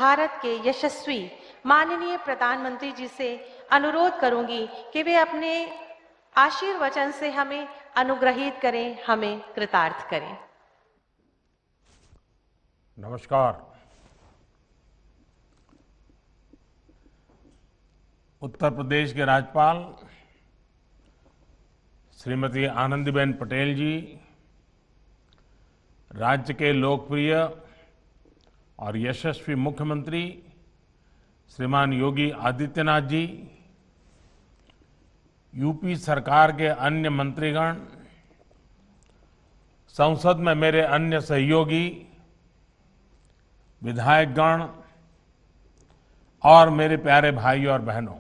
भारत के यशस्वी माननीय प्रधानमंत्री जी से अनुरोध करूंगी कि वे अपने आशीर्वचन से हमें अनुग्रहित करें, हमें कृतार्थ करें। नमस्कार। उत्तर प्रदेश के राज्यपाल श्रीमती आनंदीबेन पटेल जी, राज्य के लोकप्रिय और यशस्वी मुख्यमंत्री श्रीमान योगी आदित्यनाथ जी, यूपी सरकार के अन्य मंत्रीगण, संसद में मेरे अन्य सहयोगी, विधायकगण और मेरे प्यारे भाई और बहनों,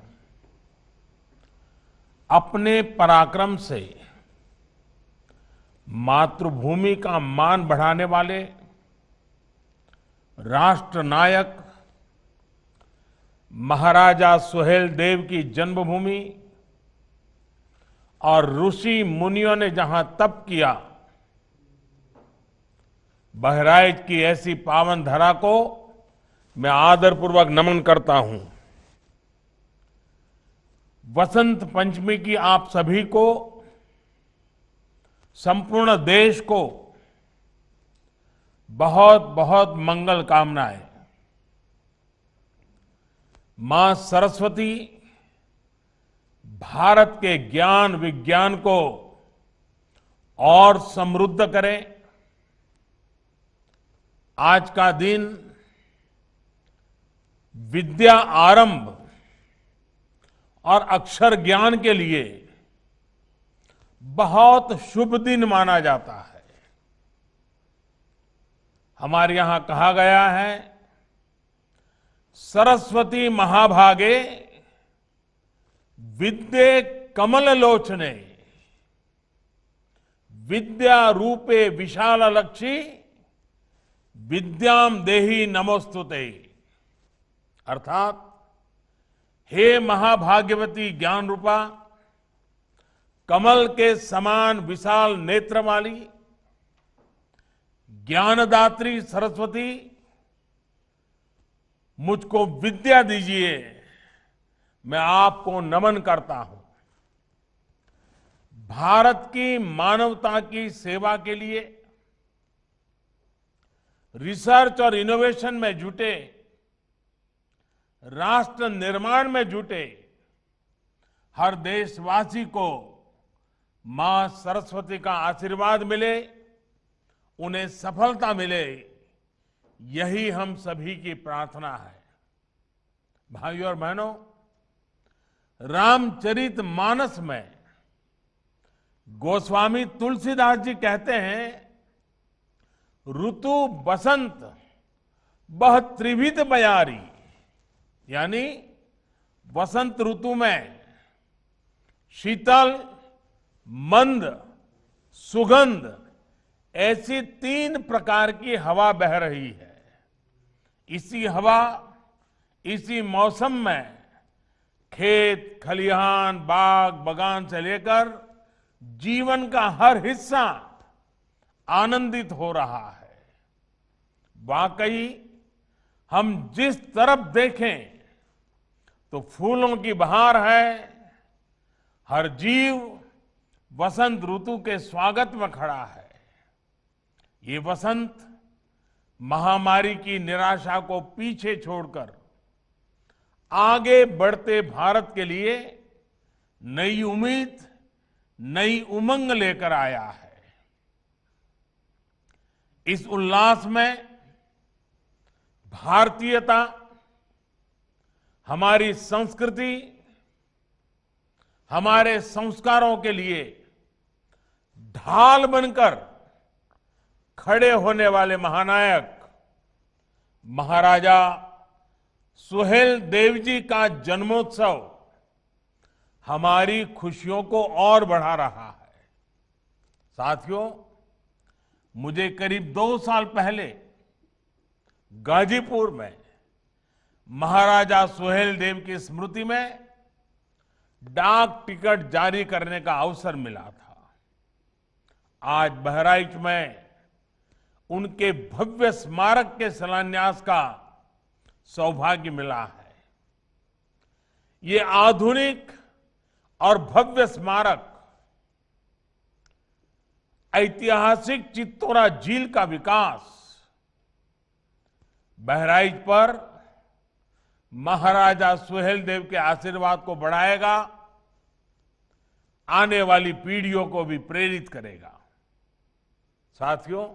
अपने पराक्रम से मातृभूमि का मान बढ़ाने वाले राष्ट्र नायक महाराजा सुहेलदेव की जन्मभूमि और ऋषि मुनियों ने जहां तप किया, बहराइच की ऐसी पावन धरा को मैं आदरपूर्वक नमन करता हूं। वसंत पंचमी की आप सभी को, संपूर्ण देश को बहुत बहुत मंगल कामनाएं। मां सरस्वती भारत के ज्ञान विज्ञान को और समृद्ध करे। आज का दिन विद्या आरंभ और अक्षर ज्ञान के लिए बहुत शुभ दिन माना जाता है। हमारे यहां कहा गया है, सरस्वती महाभागे विद्ये कमल लोचने, विद्या रूपे विशाल लक्षी, विद्याम देहि नमोस्तुते। अर्थात, हे महाभाग्यवती ज्ञान रूपा, कमल के समान विशाल नेत्र वाली ज्ञानदात्री सरस्वती, मुझको विद्या दीजिए, मैं आपको नमन करता हूं। भारत की मानवता की सेवा के लिए रिसर्च और इनोवेशन में जुटे, राष्ट्र निर्माण में जुटे हर देशवासी को मां सरस्वती का आशीर्वाद मिले, उन्हें सफलता मिले, यही हम सभी की प्रार्थना है। भाइयों और बहनों, रामचरित मानस में गोस्वामी तुलसीदास जी कहते हैं, ऋतु बसंत बह त्रिविध बयारी, यानी वसंत ऋतु में शीतल, मंद, सुगंध ऐसी 3 प्रकार की हवा बह रही है। इसी हवा, इसी मौसम में खेत, खलिहान, बाग, बगान से लेकर जीवन का हर हिस्सा आनंदित हो रहा है। वाकई हम जिस तरफ देखें तो फूलों की बहार है। हर जीव वसंत ऋतु के स्वागत में खड़ा है। ये वसंत महामारी की निराशा को पीछे छोड़कर आगे बढ़ते भारत के लिए नई उम्मीद, नई उमंग लेकर आया है। इस उल्लास में भारतीयता, हमारी संस्कृति, हमारे संस्कारों के लिए ढाल बनकर खड़े होने वाले महानायक महाराजा सुहेलदेव जी का जन्मोत्सव हमारी खुशियों को और बढ़ा रहा है। साथियों, मुझे करीब 2 साल पहले गाजीपुर में महाराजा सुहेलदेव की स्मृति में डाक टिकट जारी करने का अवसर मिला था। आज बहराइच में उनके भव्य स्मारक के शिलान्यास का सौभाग्य मिला है। ये आधुनिक और भव्य स्मारक ऐतिहासिक चित्तौरा झील का विकास, बहराइच पर महाराजा सुहेलदेव के आशीर्वाद को बढ़ाएगा, आने वाली पीढ़ियों को भी प्रेरित करेगा। साथियों,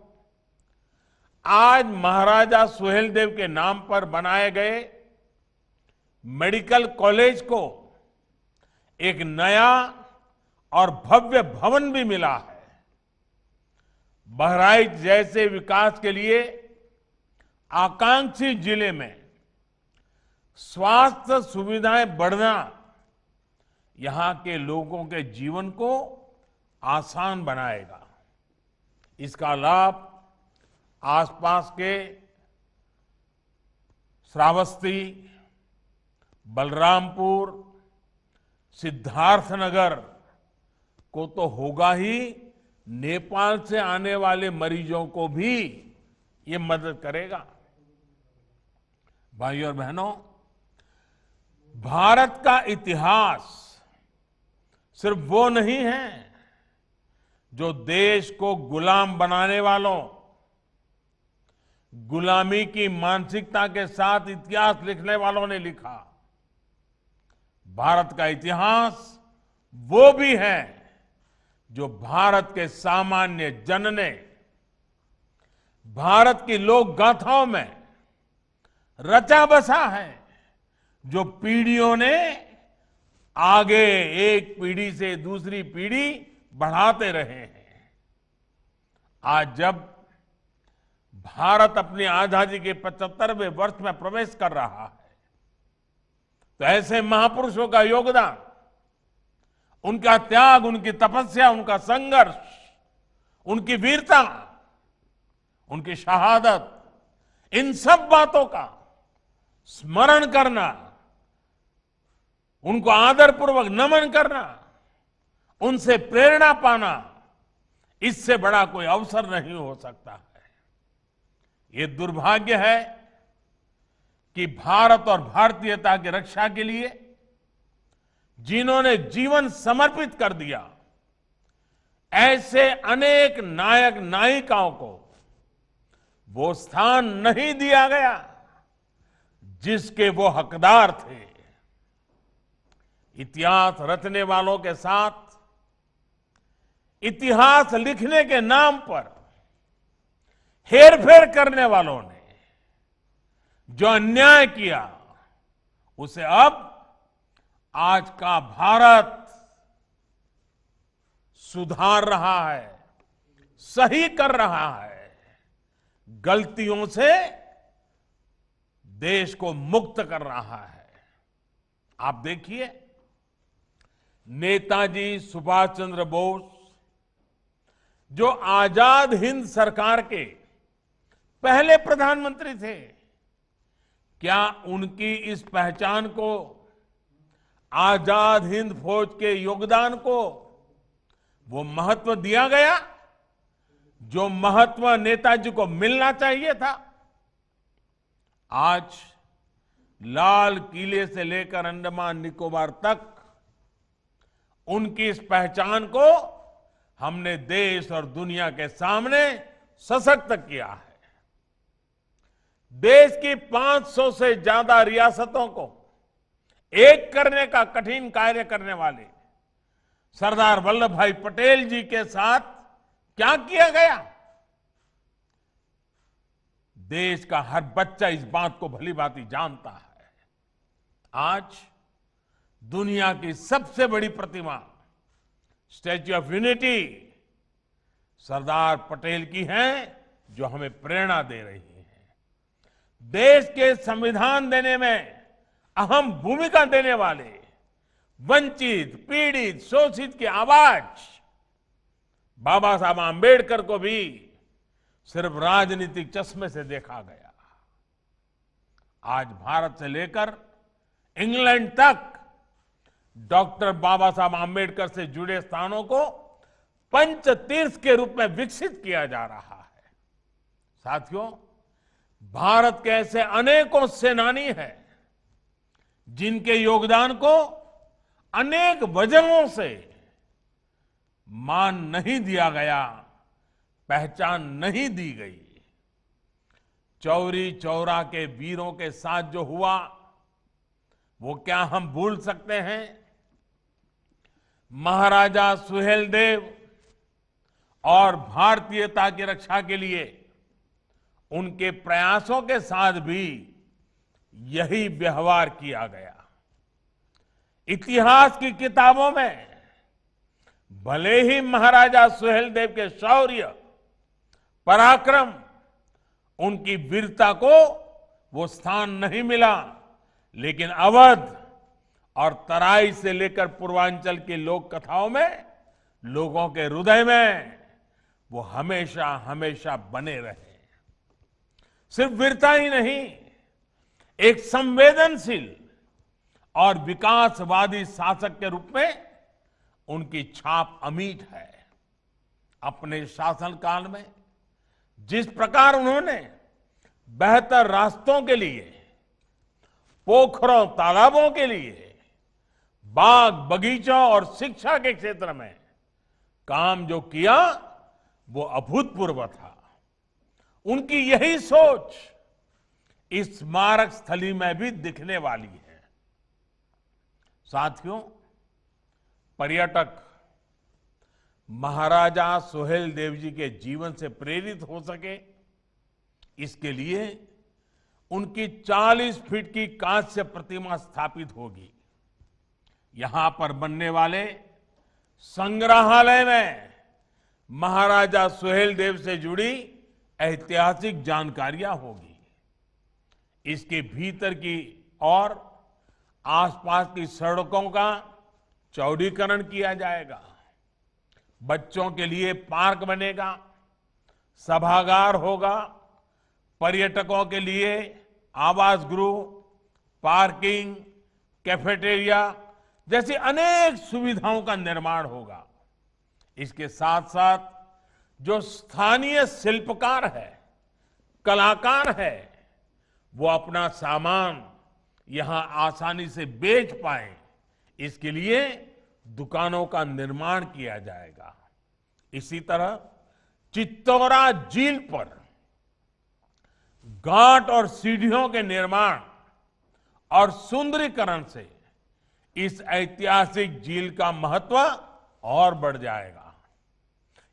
आज महाराजा सुहेलदेव के नाम पर बनाए गए मेडिकल कॉलेज को एक नया और भव्य भवन भी मिला है। बहराइच जैसे विकास के लिए आकांक्षी जिले में स्वास्थ्य सुविधाएं बढ़ना यहां के लोगों के जीवन को आसान बनाएगा। इसका लाभ आसपास के श्रावस्ती, बलरामपुर, सिद्धार्थनगर को तो होगा ही, नेपाल से आने वाले मरीजों को भी ये मदद करेगा। भाइयों और बहनों, भारत का इतिहास सिर्फ वो नहीं है जो देश को गुलाम बनाने वालों, गुलामी की मानसिकता के साथ इतिहास लिखने वालों ने लिखा। भारत का इतिहास वो भी है जो भारत के सामान्य जन ने भारत की लोक गाथाओं में रचा बसा है, जो पीढ़ियों ने आगे एक पीढ़ी से दूसरी पीढ़ी बढ़ाते रहे हैं। आज जब भारत अपनी आजादी के 75वें वर्ष में प्रवेश कर रहा है, तो ऐसे महापुरुषों का योगदान, उनका त्याग, उनकी तपस्या, उनका संघर्ष, उनकी वीरता, उनकी शहादत, इन सब बातों का स्मरण करना, उनको आदरपूर्वक नमन करना, उनसे प्रेरणा पाना, इससे बड़ा कोई अवसर नहीं हो सकता है। ये दुर्भाग्य है कि भारत और भारतीयता की रक्षा के लिए जिन्होंने जीवन समर्पित कर दिया, ऐसे अनेक नायक नायिकाओं को वो स्थान नहीं दिया गया जिसके वो हकदार थे। इतिहास रचने वालों के साथ इतिहास लिखने के नाम पर हेरफेर करने वालों ने जो अन्याय किया, उसे अब आज का भारत सुधार रहा है, सही कर रहा है। गलतियों से देश को मुक्त कर रहा है। आप देखिए, नेताजी सुभाष चंद्र बोस जो आजाद हिंद सरकार के पहले प्रधानमंत्री थे, क्या उनकी इस पहचान को, आजाद हिंद फौज के योगदान को वो महत्व दिया गया जो महत्व नेताजी को मिलना चाहिए था? आज लाल किले से लेकर अंडमान निकोबार तक उनकी इस पहचान को हमने देश और दुनिया के सामने सशक्त किया है। देश की 500 से ज्यादा रियासतों को एक करने का कठिन कार्य करने वाले सरदार वल्लभ भाई पटेल जी के साथ क्या किया गया? देश का हर बच्चा इस बात को भली भांति जानता है। आज दुनिया की सबसे बड़ी प्रतिमा statue of unity Sardar Patel की है, जो हमें प्रेरणा दे रही है। देश के संविधान देने में अहम भूमिका देने वाले वंचित, पीड़ित, शोषित की आवाज बाबा साहब आंबेडकर को भी सिर्फ राजनीतिक चश्मे से देखा गया। आज भारत से लेकर इंग्लैंड तक डॉक्टर बाबा साहब आंबेडकर से जुड़े स्थानों को पंच तीर्थ के रूप में विकसित किया जा रहा है। साथियों, भारत के ऐसे अनेकों सेनानी हैं जिनके योगदान को अनेक वजहों से मान नहीं दिया गया, पहचान नहीं दी गई। चौरी चौरा के वीरों के साथ जो हुआ वो क्या हम भूल सकते हैं? महाराजा सुहेलदेव और भारतीयता की रक्षा के लिए उनके प्रयासों के साथ भी यही व्यवहार किया गया। इतिहास की किताबों में भले ही महाराजा सुहेलदेव के शौर्य, पराक्रम, उनकी वीरता को वो स्थान नहीं मिला, लेकिन अवध और तराई से लेकर पूर्वांचल की लोक कथाओं में लोगों के हृदय में वो हमेशा हमेशा बने रहे। सिर्फ वीरता ही नहीं, एक संवेदनशील और विकासवादी शासक के रूप में उनकी छाप अमिट है। अपने शासनकाल में जिस प्रकार उन्होंने बेहतर रास्तों के लिए, पोखरों तालाबों के लिए, बाग बगीचों और शिक्षा के क्षेत्र में काम जो किया वो अभूतपूर्व था। उनकी यही सोच इस स्मारक स्थली में भी दिखने वाली है। साथियों, पर्यटक महाराजा सुहेलदेव जी के जीवन से प्रेरित हो सके, इसके लिए उनकी 40 फीट की कांस्य प्रतिमा स्थापित होगी। यहां पर बनने वाले संग्रहालय में महाराजा सुहेलदेव से जुड़ी ऐतिहासिक जानकारियां होगी। इसके भीतर की और आसपास की सड़कों का चौड़ीकरण किया जाएगा। बच्चों के लिए पार्क बनेगा, सभागार होगा, पर्यटकों के लिए आवास गृह, पार्किंग, कैफेटेरिया जैसी अनेक सुविधाओं का निर्माण होगा। इसके साथ साथ जो स्थानीय शिल्पकार है, कलाकार है, वो अपना सामान यहां आसानी से बेच पाए, इसके लिए दुकानों का निर्माण किया जाएगा। इसी तरह चित्तौरा झील पर घाट और सीढ़ियों के निर्माण और सुंदरीकरण से इस ऐतिहासिक झील का महत्व और बढ़ जाएगा।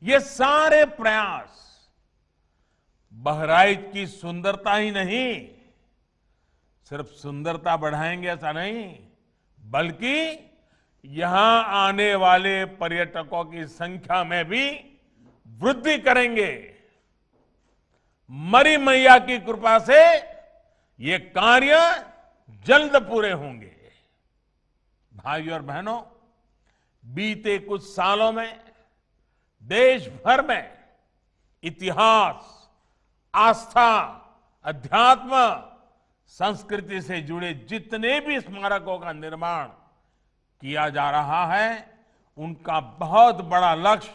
ये सारे प्रयास बहराइच की सुंदरता ही नहीं, सिर्फ सुंदरता बढ़ाएंगे ऐसा नहीं, बल्कि यहां आने वाले पर्यटकों की संख्या में भी वृद्धि करेंगे। मरी मैया की कृपा से ये कार्य जल्द पूरे होंगे। भाइयों और बहनों, बीते कुछ सालों में देश भर में इतिहास, आस्था, अध्यात्म, संस्कृति से जुड़े जितने भी स्मारकों का निर्माण किया जा रहा है, उनका बहुत बड़ा लक्ष्य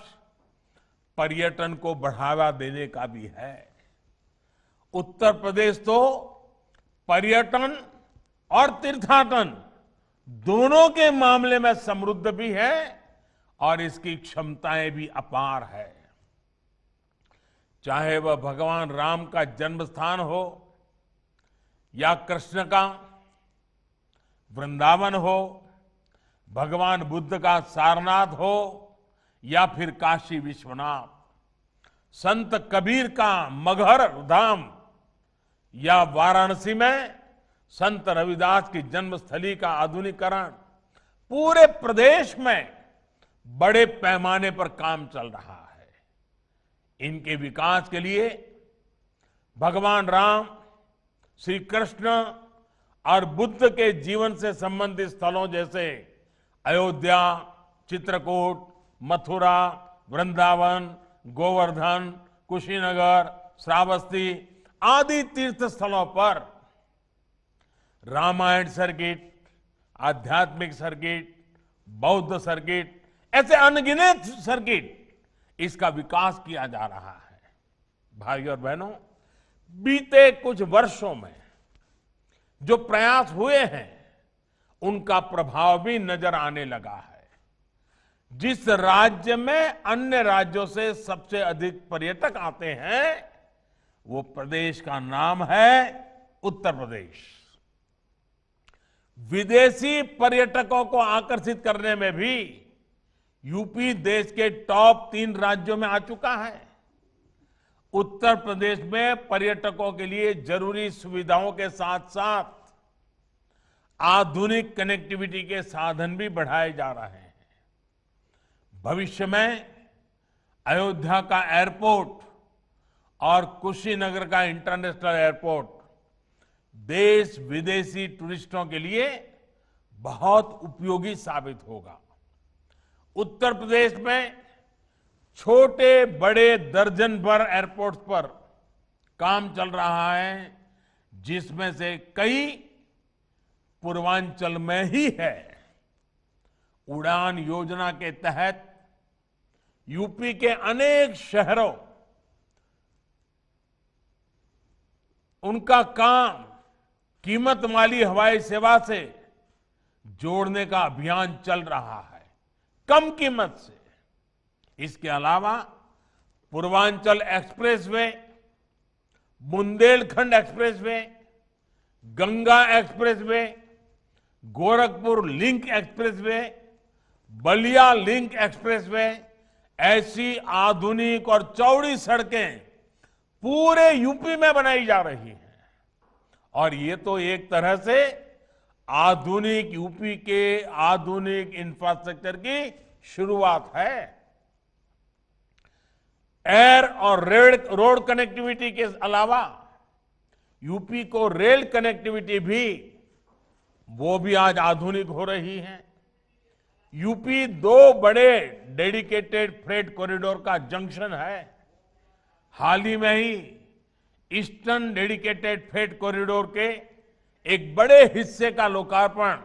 पर्यटन को बढ़ावा देने का भी है। उत्तर प्रदेश तो पर्यटन और तीर्थाटन दोनों के मामले में समृद्ध भी है और इसकी क्षमताएं भी अपार है। चाहे वह भगवान राम का जन्म स्थान हो या कृष्ण का वृंदावन हो, भगवान बुद्ध का सारनाथ हो या फिर काशी विश्वनाथ, संत कबीर का मगहर धाम या वाराणसी में संत रविदास की जन्मस्थली का आधुनिकीकरण, पूरे प्रदेश में बड़े पैमाने पर काम चल रहा है। इनके विकास के लिए भगवान राम, श्री कृष्ण और बुद्ध के जीवन से संबंधित स्थलों जैसे अयोध्या, चित्रकूट, मथुरा, वृंदावन, गोवर्धन, कुशीनगर, श्रावस्ती आदि तीर्थ स्थलों पर रामायण सर्किट, आध्यात्मिक सर्किट, बौद्ध सर्किट, ऐसे अनगिनत सर्किट, इसका विकास किया जा रहा है। भाइयों और बहनों, बीते कुछ वर्षों में जो प्रयास हुए हैं उनका प्रभाव भी नजर आने लगा है। जिस राज्य में अन्य राज्यों से सबसे अधिक पर्यटक आते हैं वो प्रदेश का नाम है उत्तर प्रदेश। विदेशी पर्यटकों को आकर्षित करने में भी यूपी देश के टॉप 3 राज्यों में आ चुका है। उत्तर प्रदेश में पर्यटकों के लिए जरूरी सुविधाओं के साथ साथ आधुनिक कनेक्टिविटी के साधन भी बढ़ाए जा रहे हैं। भविष्य में अयोध्या का एयरपोर्ट और कुशीनगर का इंटरनेशनल एयरपोर्ट देश विदेशी टूरिस्टों के लिए बहुत उपयोगी साबित होगा। उत्तर प्रदेश में छोटे बड़े दर्जन भर एयरपोर्ट्स पर काम चल रहा है, जिसमें से कई पूर्वांचल में ही है। उड़ान योजना के तहत यूपी के अनेक शहरों उनका काम कीमत वाली हवाई सेवा से जोड़ने का अभियान चल रहा है, कम कीमत से। इसके अलावा Purvanchal expressway, Bundelkhand expressway, Ganga expressway, Gorakhpur link expressway, Ballia link expressway, ऐसी आधुनिक और चौड़ी सड़कें पूरे यूपी में बनाई जा रही हैं। और ये तो एक तरह से आधुनिक यूपी के आधुनिक इंफ्रास्ट्रक्चर की शुरुआत है। एयर और रोड कनेक्टिविटी के अलावा यूपी को रेल कनेक्टिविटी भी आज आधुनिक हो रही है। यूपी 2 बड़े डेडिकेटेड फ्रेट कॉरिडोर का जंक्शन है। हाल ही में ही ईस्टर्न डेडिकेटेड फ्रेट कॉरिडोर के एक बड़े हिस्से का लोकार्पण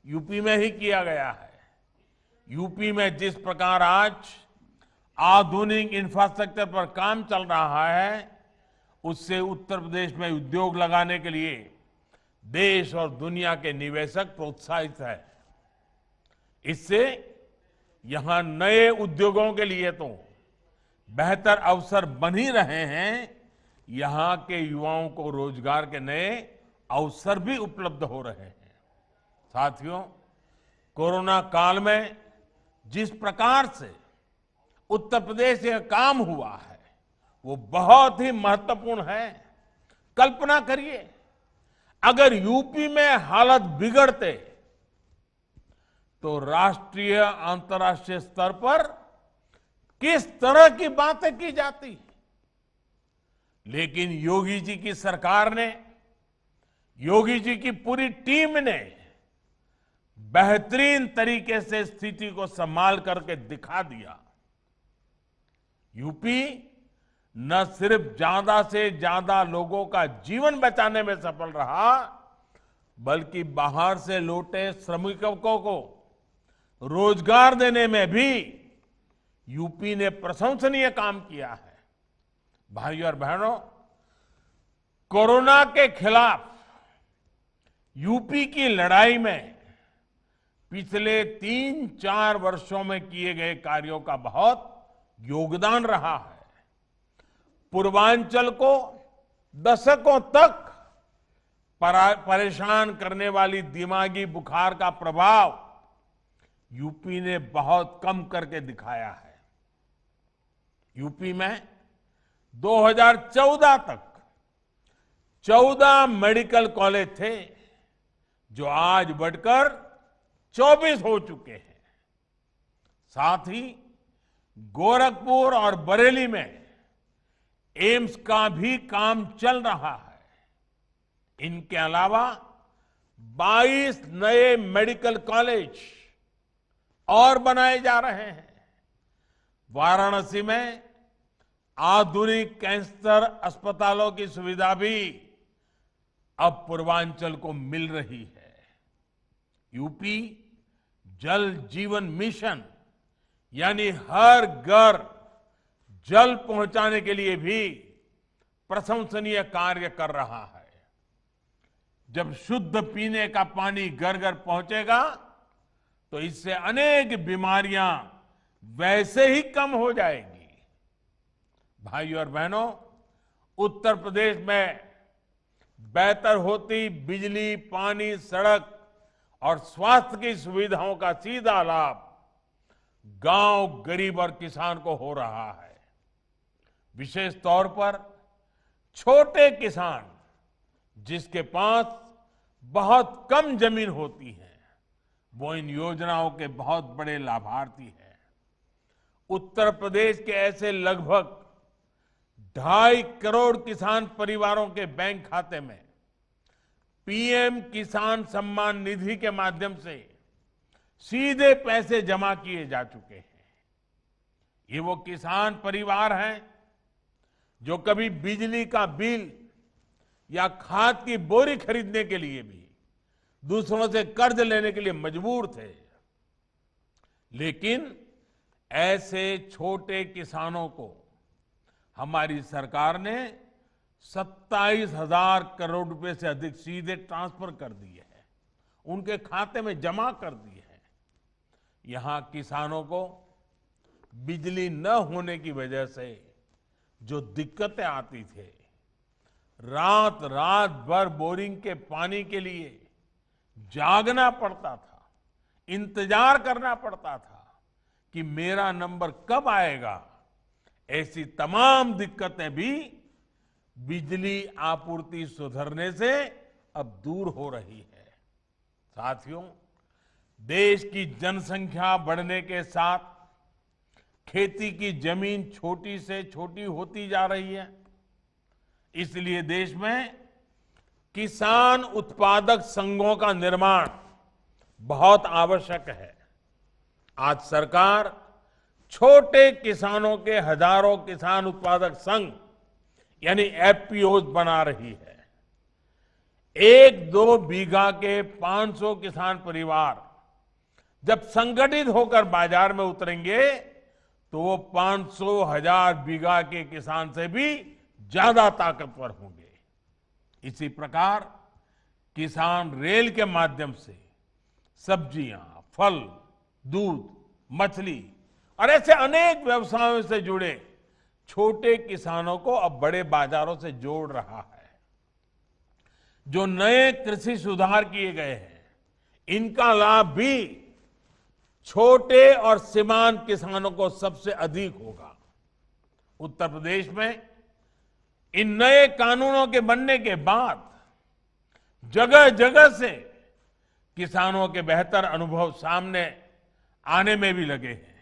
यूपी में ही किया गया है। यूपी में जिस प्रकार आज आधुनिक इंफ्रास्ट्रक्चर पर काम चल रहा है, उससे उत्तर प्रदेश में उद्योग लगाने के लिए देश और दुनिया के निवेशक प्रोत्साहित है। इससे यहां नए उद्योगों के लिए तो बेहतर अवसर बन ही रहे हैं, यहां के युवाओं को रोजगार के नए अवसर भी उपलब्ध हो रहे हैं। साथियों, कोरोना काल में जिस प्रकार से उत्तर प्रदेश में काम हुआ है वो बहुत ही महत्वपूर्ण है। कल्पना करिए, अगर यूपी में हालत बिगड़ते तो राष्ट्रीय अंतर्राष्ट्रीय स्तर पर किस तरह की बातें की जाती। लेकिन योगी जी की सरकार ने, योगी जी की पूरी टीम ने बेहतरीन तरीके से स्थिति को संभाल करके दिखा दिया। यूपी न सिर्फ ज्यादा से ज्यादा लोगों का जीवन बचाने में सफल रहा, बल्कि बाहर से लौटे श्रमिकों को रोजगार देने में भी यूपी ने प्रशंसनीय काम किया है। भाइयों और बहनों, कोरोना के खिलाफ यूपी की लड़ाई में पिछले 3-4 वर्षों में किए गए कार्यों का बहुत योगदान रहा है। पूर्वांचल को दशकों तक परेशान करने वाली दिमागी बुखार का प्रभाव यूपी ने बहुत कम करके दिखाया है। यूपी में 2014 तक 14 मेडिकल कॉलेज थे, जो आज बढ़कर 24 हो चुके हैं। साथ ही गोरखपुर और बरेली में एम्स का भी काम चल रहा है। इनके अलावा 22 नए मेडिकल कॉलेज और बनाए जा रहे हैं। वाराणसी में आधुनिक कैंसर अस्पतालों की सुविधा भी अब पूर्वांचल को मिल रही है। यूपी जल जीवन मिशन यानी हर घर जल पहुंचाने के लिए भी प्रशंसनीय कार्य कर रहा है। जब शुद्ध पीने का पानी घर घर पहुंचेगा तो इससे अनेक बीमारियां वैसे ही कम हो जाएगी। भाइयों और बहनों, उत्तर प्रदेश में बेहतर होती बिजली, पानी, सड़क और स्वास्थ्य की सुविधाओं का सीधा लाभ गांव, गरीब और किसान को हो रहा है। विशेष तौर पर छोटे किसान जिसके पास बहुत कम जमीन होती है, वो इन योजनाओं के बहुत बड़े लाभार्थी हैं। उत्तर प्रदेश के ऐसे लगभग 2.5 करोड़ किसान परिवारों के बैंक खाते में पीएम किसान सम्मान निधि के माध्यम से सीधे पैसे जमा किए जा चुके हैं। ये वो किसान परिवार हैं जो कभी बिजली का बिल या खाद की बोरी खरीदने के लिए भी दूसरों से कर्ज लेने के लिए मजबूर थे, लेकिन ऐसे छोटे किसानों को हमारी सरकार ने 27,000 करोड़ रुपए से अधिक सीधे ट्रांसफर कर दिए हैं, उनके खाते में जमा कर दिए हैं। यहां किसानों को बिजली न होने की वजह से जो दिक्कतें आती थे, रात रात भर बोरिंग के पानी के लिए जागना पड़ता था, इंतजार करना पड़ता था कि मेरा नंबर कब आएगा। ऐसी तमाम दिक्कतें भी बिजली आपूर्ति सुधरने से अब दूर हो रही है। साथियों, देश की जनसंख्या बढ़ने के साथ खेती की जमीन छोटी से छोटी होती जा रही है। इसलिए देश में किसान उत्पादक संघों का निर्माण बहुत आवश्यक है। आज सरकार छोटे किसानों के हजारों किसान उत्पादक संघ यानी एफपीओ बना रही है। 1-2 बीघा के 500 किसान परिवार जब संगठित होकर बाजार में उतरेंगे तो वो 500,000 बीघा के किसान से भी ज्यादा ताकतवर होंगे। इसी प्रकार किसान रेल के माध्यम से सब्जियां, फल, दूध, मछली और ऐसे अनेक व्यवसायों से जुड़े छोटे किसानों को अब बड़े बाजारों से जोड़ रहा है। जो नए कृषि सुधार किए गए हैं, इनका लाभ भी छोटे और सीमांत किसानों को सबसे अधिक होगा। उत्तर प्रदेश में इन नए कानूनों के बनने के बाद जगह जगह से किसानों के बेहतर अनुभव सामने आने में भी लगे हैं।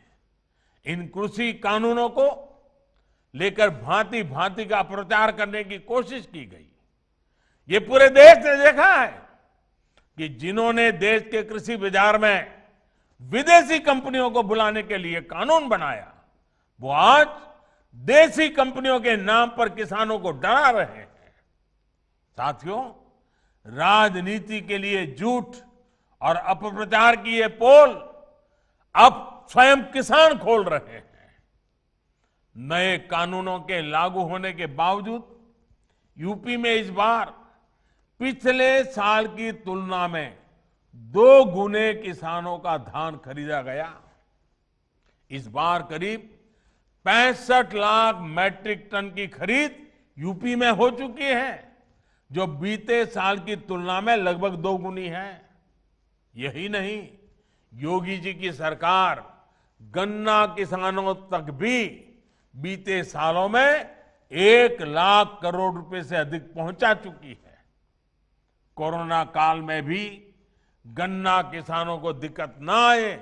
इन कृषि कानूनों को लेकर भांति भांति का प्रचार करने की कोशिश की गई। ये पूरे देश ने देखा है कि जिन्होंने देश के कृषि बाजार में विदेशी कंपनियों को बुलाने के लिए कानून बनाया, वो आज देसी कंपनियों के नाम पर किसानों को डरा रहे हैं। साथियों, राजनीति के लिए झूठ और अपप्रचार की ये पोल अब स्वयं किसान खोल रहे हैं। नए कानूनों के लागू होने के बावजूद यूपी में इस बार पिछले साल की तुलना में 2 गुने किसानों का धान खरीदा गया। इस बार करीब 65 लाख मैट्रिक टन की खरीद यूपी में हो चुकी है, जो बीते साल की तुलना में लगभग 2 गुनी है। यही नहीं, योगी जी की सरकार गन्ना किसानों तक भी बीते सालों में 1 लाख करोड़ रुपए से अधिक पहुंचा चुकी है। कोरोना काल में भी गन्ना किसानों को दिक्कत ना आए,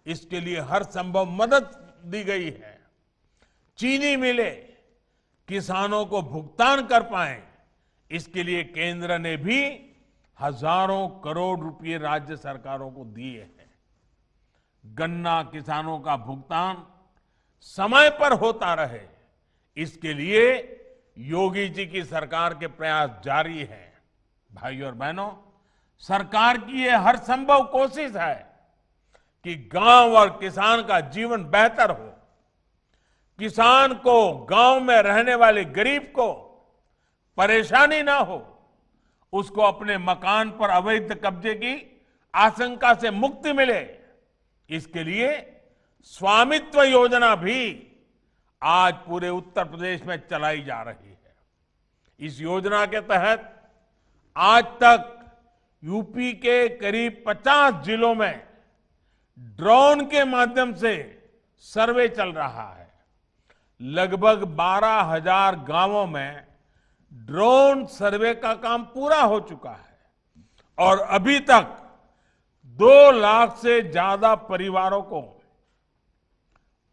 इसके लिए हर संभव मदद दी गई है। चीनी मिले किसानों को भुगतान कर पाए, इसके लिए केंद्र ने भी हजारों करोड़ रुपए राज्य सरकारों को दिए हैं। गन्ना किसानों का भुगतान समय पर होता रहे, इसके लिए योगी जी की सरकार के प्रयास जारी है। भाइयों और बहनों, सरकार की यह हर संभव कोशिश है कि गांव और किसान का जीवन बेहतर हो, किसान को, गांव में रहने वाले गरीब को परेशानी ना हो, उसको अपने मकान पर अवैध कब्जे की आशंका से मुक्ति मिले, इसके लिए स्वामित्व योजना भी आज पूरे उत्तर प्रदेश में चलाई जा रही है। इस योजना के तहत आज तक यूपी के करीब 50 जिलों में ड्रोन के माध्यम से सर्वे चल रहा है। लगभग 12,000 गांवों में ड्रोन सर्वे का काम पूरा हो चुका है और अभी तक 2 लाख से ज्यादा परिवारों को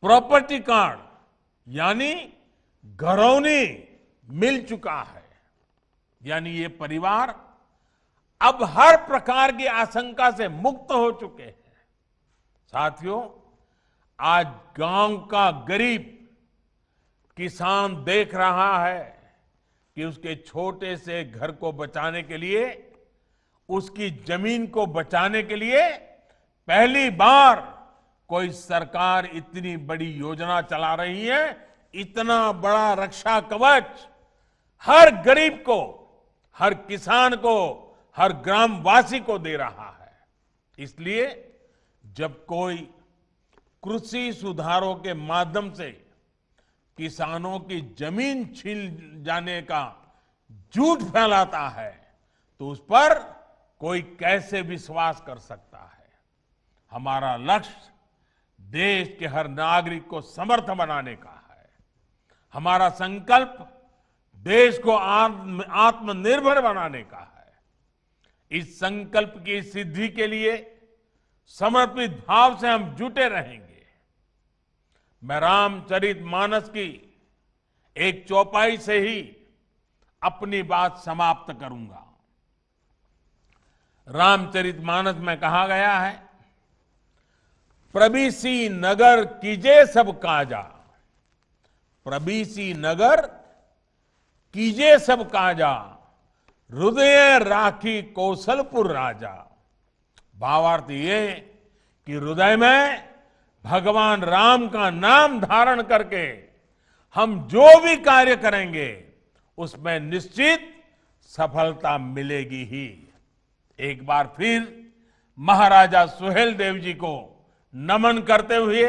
प्रॉपर्टी कार्ड यानी घरौनी मिल चुका है। यानी ये परिवार अब हर प्रकार की आशंका से मुक्त हो चुके हैं। साथियों, आज गांव का गरीब किसान देख रहा है कि उसके छोटे से घर को बचाने के लिए, उसकी जमीन को बचाने के लिए पहली बार कोई सरकार इतनी बड़ी योजना चला रही है। इतना बड़ा रक्षा कवच हर गरीब को, हर किसान को, हर ग्रामवासी को दे रहा है। इसलिए जब कोई कृषि सुधारों के माध्यम से किसानों की जमीन छीन जाने का झूठ फैलाता है तो उस पर कोई कैसे विश्वास कर सकता है। हमारा लक्ष्य देश के हर नागरिक को समर्थ बनाने का है। हमारा संकल्प देश को आत्मनिर्भर बनाने का है। इस संकल्प की सिद्धि के लिए समर्पित भाव से हम जुटे रहेंगे। मैं रामचरितमानस की एक चौपाई से ही अपनी बात समाप्त करूंगा। रामचरितमानस में कहा गया है, प्रबीसी नगर कीजे सब काजा, प्रबीसी नगर कीजे सब काजा, हृदय राखी कौशलपुर राजा। भावार्थ ये कि हृदय में भगवान राम का नाम धारण करके हम जो भी कार्य करेंगे उसमें निश्चित सफलता मिलेगी ही। एक बार फिर महाराजा सुहेल देव जी को नमन करते हुए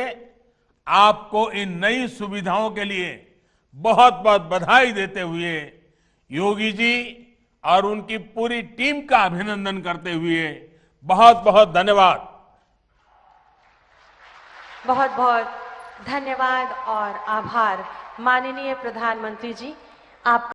आपको इन नई सुविधाओं के लिए बहुत बहुत बधाई देते हुए योगी जी और उनकी पूरी टीम का अभिनंदन करते हुए बहुत बहुत धन्यवाद। बहुत बहुत धन्यवाद और आभार माननीय प्रधानमंत्री जी। आप